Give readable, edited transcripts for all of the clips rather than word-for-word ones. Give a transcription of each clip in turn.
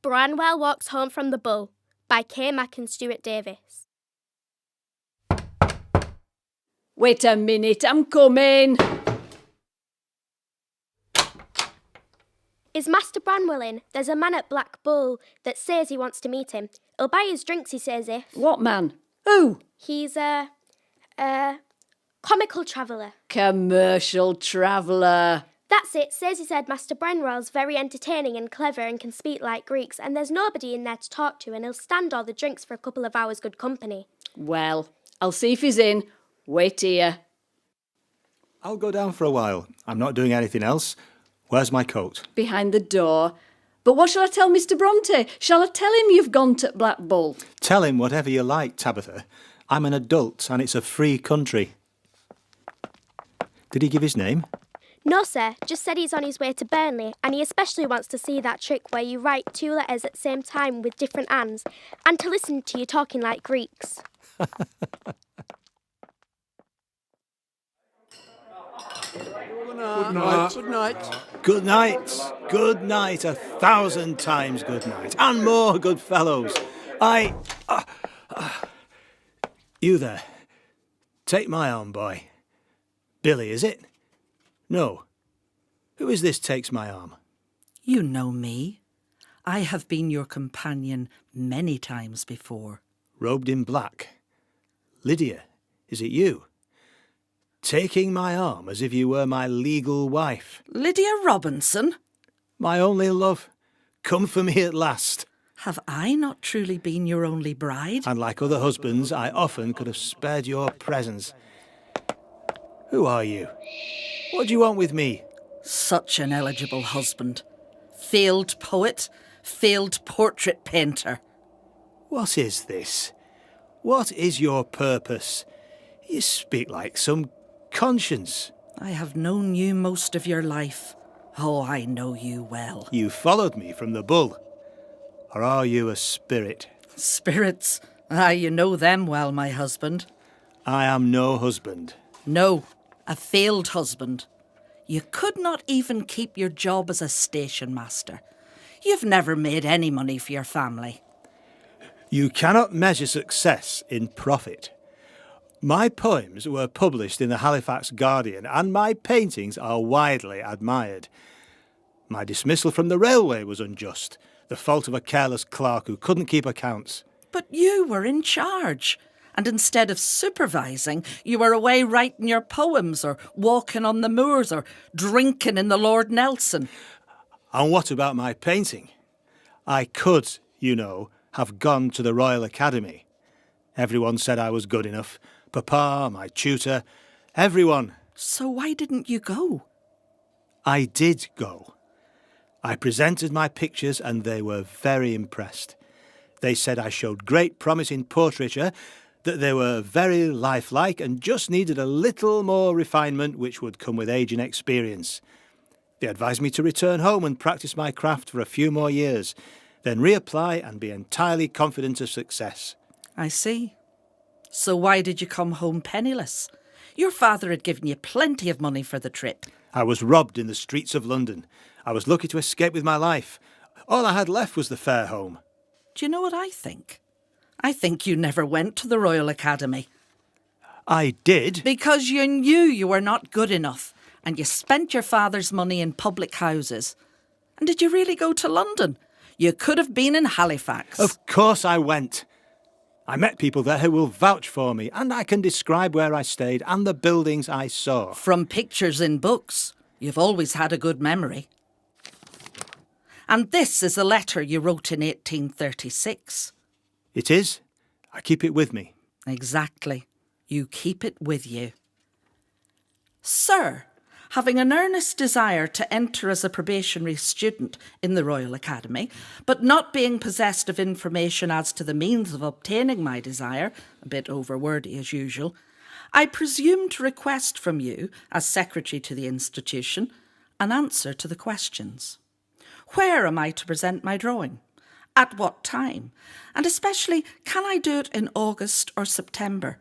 Branwell Walks Home from the Bull by Kay Mack and Stuart Davis. Wait a minute, I'm coming. Is Master Branwell in? There's a man at Black Bull that says he wants to meet him. He'll buy his drinks, he says, if... What man? Who? He's a comical traveller. Commercial traveller. That's it. Says his head Master Branwell's very entertaining and clever and can speak like Greeks, and there's nobody in there to talk to, and he'll stand all the drinks for a couple of hours good company. Well, I'll see if he's in. Wait here. I'll go down for a while. I'm not doing anything else. Where's my coat? Behind the door. But what shall I tell Mr. Bronte? Shall I tell him you've gone to Black Bull? Tell him whatever you like, Tabitha. I'm an adult and it's a free country. Did he give his name? No, sir. Just said he's on his way to Burnley, and he especially wants to see that trick where you write two letters at the same time with different hands, and to listen to you talking like Greeks. Good night. Good night. Good night. Good night. 1,000 times good night. And more, good fellows. You there. Take my arm, boy. Billy, is it? No. Who is this takes my arm? You know me. I have been your companion many times before. Robed in black. Lydia, is it you? Taking my arm as if you were my legal wife. Lydia Robinson? My only love. Come for me at last. Have I not truly been your only bride? And like other husbands, I often could have spared your presence. Who are you? What do you want with me? Such an eligible husband. Failed poet, failed portrait painter. What is this? What is your purpose? You speak like some conscience. I have known you most of your life. Oh, I know you well. You followed me from the bull. Or are you a spirit? Spirits? You know them well, my husband. I am no husband. No, a failed husband. You could not even keep your job as a station master. You've never made any money for your family. You cannot measure success in profit. My poems were published in the Halifax Guardian and my paintings are widely admired. My dismissal from the railway was unjust, the fault of a careless clerk who couldn't keep accounts. But you were in charge, and instead of supervising, you were away writing your poems or walking on the moors or drinking in the Lord Nelson. And what about my painting? I could, you know, have gone to the Royal Academy. Everyone said I was good enough. Papa, my tutor, everyone. So why didn't you go? I did go. I presented my pictures and they were very impressed. They said I showed great promise in portraiture, that they were very lifelike and just needed a little more refinement which would come with age and experience. They advised me to return home and practice my craft for a few more years, then reapply and be entirely confident of success. I see. So why did you come home penniless? Your father had given you plenty of money for the trip. I was robbed in the streets of London. I was lucky to escape with my life. All I had left was the fare home. Do you know what I think? I think you never went to the Royal Academy. I did. Because you knew you were not good enough, and you spent your father's money in public houses. And did you really go to London? You could have been in Halifax. Of course I went. I met people there who will vouch for me, and I can describe where I stayed and the buildings I saw. From pictures in books, you've always had a good memory. And this is a letter you wrote in 1836. It is. I keep it with me. Exactly. You keep it with you. Sir, having an earnest desire to enter as a probationary student in the Royal Academy, but not being possessed of information as to the means of obtaining my desire, a bit overwordy as usual, I presume to request from you, as secretary to the institution, an answer to the questions. Where am I to present my drawing? At what time? And especially, can I do it in August or September?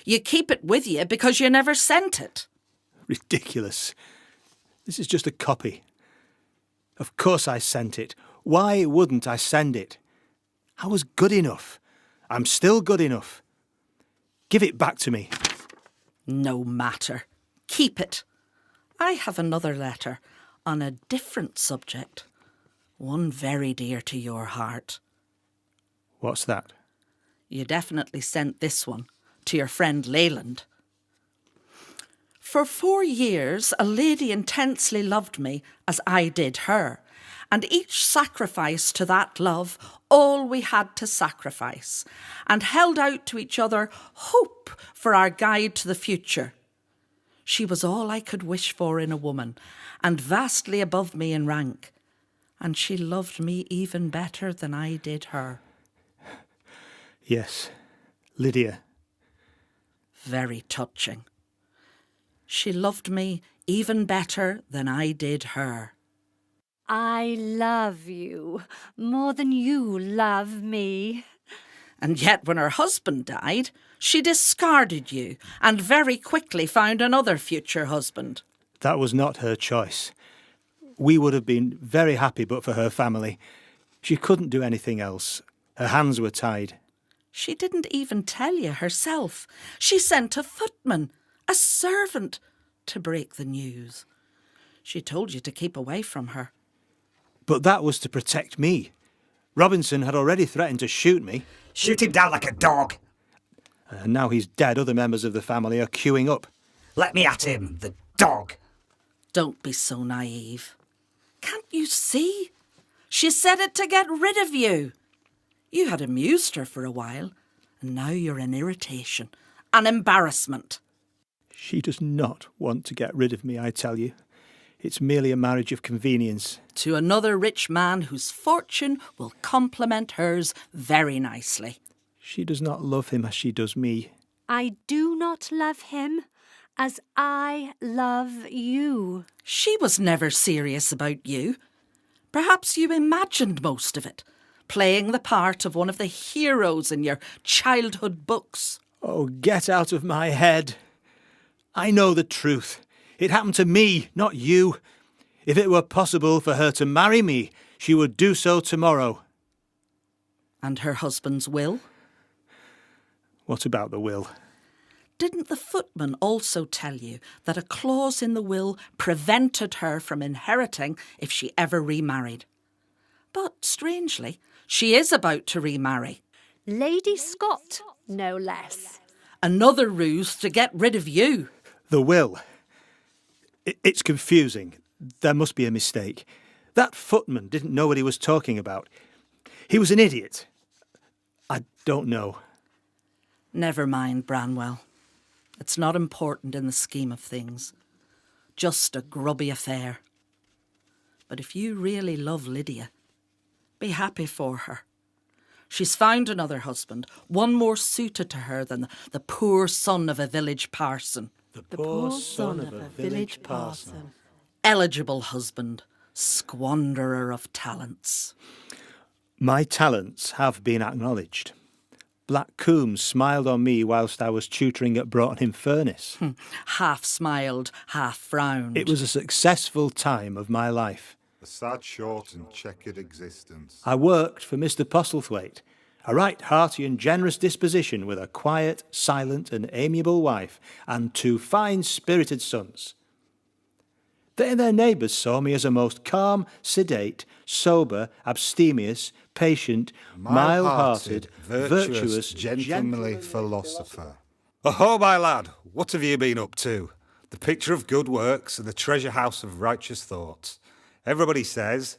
You keep it with you because you never sent it. Ridiculous. This is just a copy. Of course I sent it. Why wouldn't I send it? I was good enough. I'm still good enough. Give it back to me. No matter. Keep it. I have another letter on a different subject. One very dear to your heart. What's that? You definitely sent this one to your friend Leyland. For 4 years, a lady intensely loved me as I did her, and each sacrificed to that love all we had to sacrifice, and held out to each other hope for our guide to the future. She was all I could wish for in a woman, and vastly above me in rank, and she loved me even better than I did her. Yes, Lydia. Very touching. She loved me even better than I did her. I love you more than you love me. And yet when her husband died, she discarded you and very quickly found another future husband. That was not her choice. We would have been very happy but for her family. She couldn't do anything else. Her hands were tied. She didn't even tell you herself. She sent a footman, a servant, to break the news. She told you to keep away from her. But that was to protect me. Robinson had already threatened to shoot me. Shoot him down like a dog. And now he's dead, other members of the family are queuing up. Let me at him, the dog. Don't be so naive. Can't you see? She said it to get rid of you. You had amused her for a while, and now you're an irritation, an embarrassment. She does not want to get rid of me, I tell you. It's merely a marriage of convenience. To another rich man whose fortune will complement hers very nicely. She does not love him as she does me. I do not love him as I love you. She was never serious about you. Perhaps you imagined most of it, playing the part of one of the heroes in your childhood books. Oh, get out of my head. I know the truth. It happened to me, not you. If it were possible for her to marry me, she would do so tomorrow. And her husband's will? What about the will? Didn't the footman also tell you that a clause in the will prevented her from inheriting if she ever remarried? But, strangely, she is about to remarry. Lady Scott, no less. Another ruse to get rid of you. The will. It's confusing. There must be a mistake. That footman didn't know what he was talking about. He was an idiot. I don't know. Never mind, Branwell. It's not important in the scheme of things. Just a grubby affair. But if you really love Lydia, be happy for her. She's found another husband, one more suited to her than the poor son of a village parson. The poor son of a village parson. Eligible husband, squanderer of talents. My talents have been acknowledged. Black Coombs smiled on me whilst I was tutoring at Broughton-in-Furness. Half smiled, half frowned. It was a successful time of my life. A sad, short and checkered existence. I worked for Mr. Postlethwaite, a right hearty and generous disposition with a quiet, silent and amiable wife and 2 fine-spirited sons. They and their neighbours saw me as a most calm, sedate, sober, abstemious, patient, mild-hearted, virtuous, gentlemanly philosopher. Oh, my lad, what have you been up to? The picture of good works and the treasure house of righteous thoughts. Everybody says,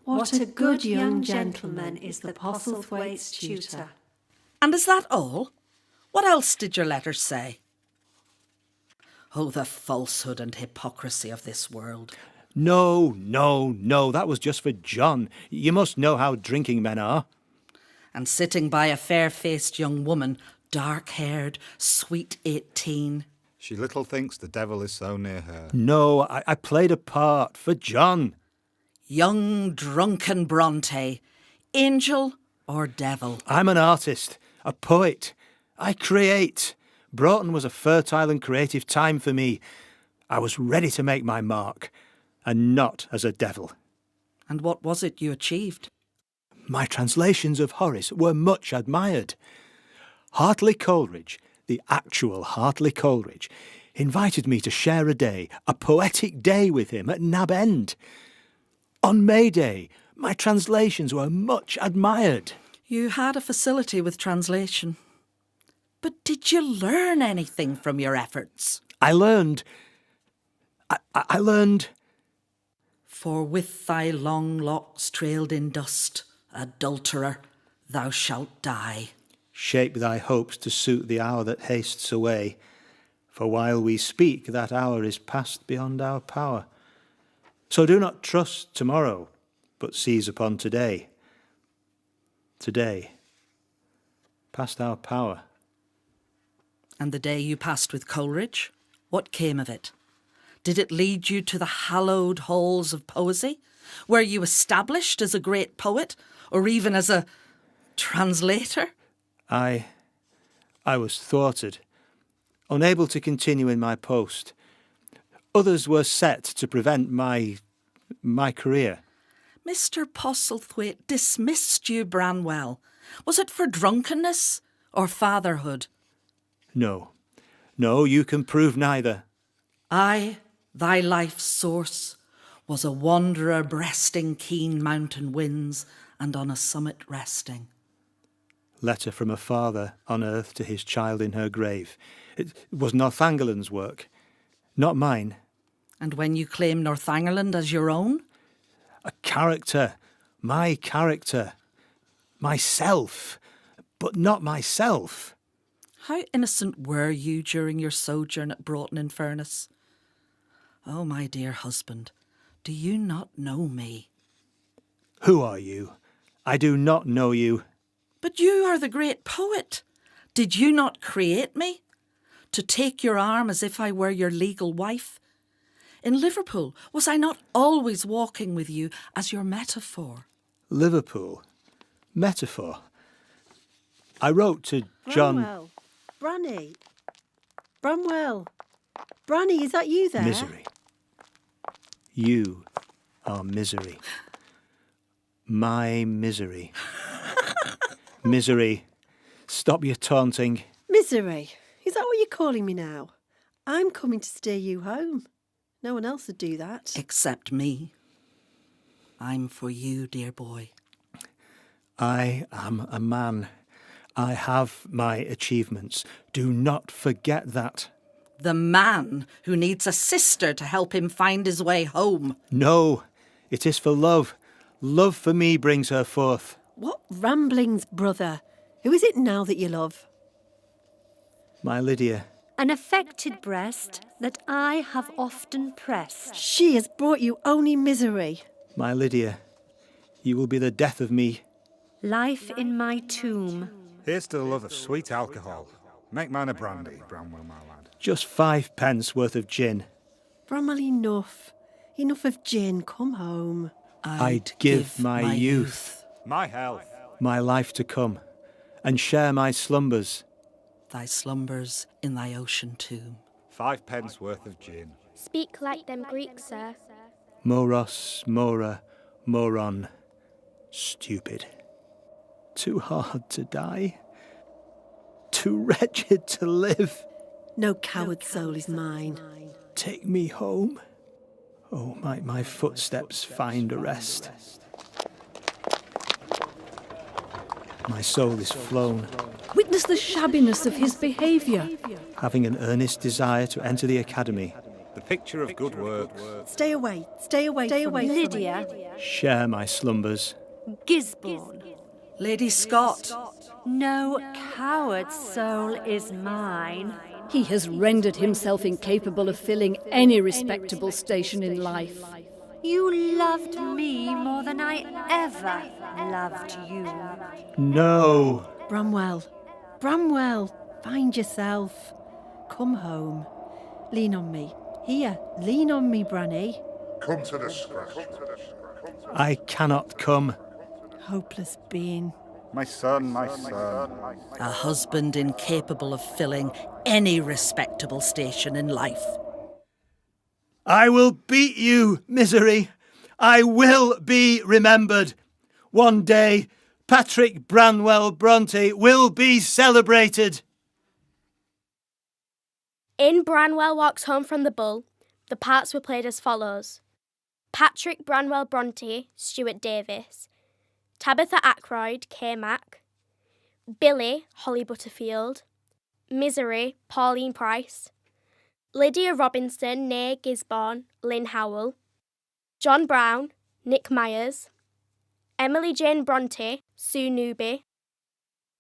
What a good young gentleman is the Postlethwaite's tutor. And is that all? What else did your letter say? Oh, the falsehood and hypocrisy of this world. No, that was just for John. You must know how drinking men are. And sitting by a fair-faced young woman, dark-haired, sweet 18. She little thinks the devil is so near her. No, I played a part for John. Young, drunken Bronte, angel or devil? I'm an artist, a poet. I create. Broughton was a fertile and creative time for me. I was ready to make my mark, and not as a devil. And what was it you achieved? My translations of Horace were much admired. Hartley Coleridge, the actual Hartley Coleridge, invited me to share a day, a poetic day with him at Nab End. On May Day, my translations were much admired. You had a facility with translation. But did you learn anything from your efforts? I learned. For with thy long locks trailed in dust, adulterer, thou shalt die. Shape thy hopes to suit the hour that hastes away, for while we speak, that hour is past beyond our power. So do not trust tomorrow, but seize upon today. Today, past our power. And the day you passed with Coleridge, what came of it? Did it lead you to the hallowed halls of poesy? Were you established as a great poet, or even as a translator? I was thwarted, unable to continue in my post. Others were set to prevent my career. Mr. Postlethwaite dismissed you, Branwell. Was it for drunkenness or fatherhood? No, you can prove neither. I, thy life's source, was a wanderer breasting keen mountain winds and on a summit resting. Letter from a father on earth to his child in her grave. It was Northumberland's work, not mine. And when you claim Northumberland as your own? A character, my character, myself, but not myself. How innocent were you during your sojourn at Broughton-in-Furness? Oh, my dear husband, do you not know me? Who are you? I do not know you. But you are the great poet. Did you not create me? To take your arm as if I were your legal wife? In Liverpool, was I not always walking with you as your metaphor? Liverpool? Metaphor? I wrote to John... Branwell. Branny. Branwell. Branny, is that you there? Misery. You are misery. My misery. Misery. Stop your taunting. Misery. Is that what you're calling me now? I'm coming to steer you home. No one else would do that. Except me. I'm for you, dear boy. I am a man. I have my achievements. Do not forget that. The man who needs a sister to help him find his way home. No, it is for love. Love for me brings her forth. What ramblings, brother. Who is it now that you love? My Lydia. An affected breast that I have often pressed. She has brought you only misery. My Lydia. You will be the death of me. Life in my tomb. Here's to the love of sweet alcohol. Make mine a brandy, Branwell, my lad. Just 5 pence worth of gin. Bramwell, enough. Enough of gin. Come home. I'd give my youth, My health. my life to come, and share my slumbers. Thy slumbers in thy ocean tomb. 5 pence worth of gin. Speak like them Greeks, sir. Moros, mora, moron. Stupid. Too hard to die. Too wretched to live. No coward soul is mine. Take me home. Oh, might my footsteps find a rest. My soul is flown, Witness the shabbiness of his behaviour. having an earnest desire to enter the academy. The picture of good works. Stay away. Stay away. Stay away. Lydia. Share my slumbers. Gisborne. Lady Scott. No coward soul is mine. He has rendered himself incapable of filling any respectable station in life. You loved me more than I ever loved you. No! Bramwell. Bramwell. Find yourself. Come home. Lean on me. Here. Lean on me, Branny. Come to the scratch. I cannot come. Hopeless being. My son, my son. A husband incapable of filling any respectable station in life. I will beat you, misery. I will be remembered. One day, Patrick Branwell Bronte will be celebrated. In Branwell Walks Home from the Bull, the parts were played as follows. Patrick Branwell Bronte, Stuart Davis. Tabitha Ackroyd, Kay Mack. Billy, Holly Butterfield. Misery, Pauline Price. Lydia Robinson, née Gisborne, Lynn Howell. John Brown, Nick Myers. Emily Jane Bronte, Sue Newby.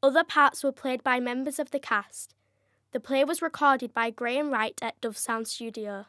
Other parts were played by members of the cast. The play was recorded by Graham Wright at Dove Sound Studio.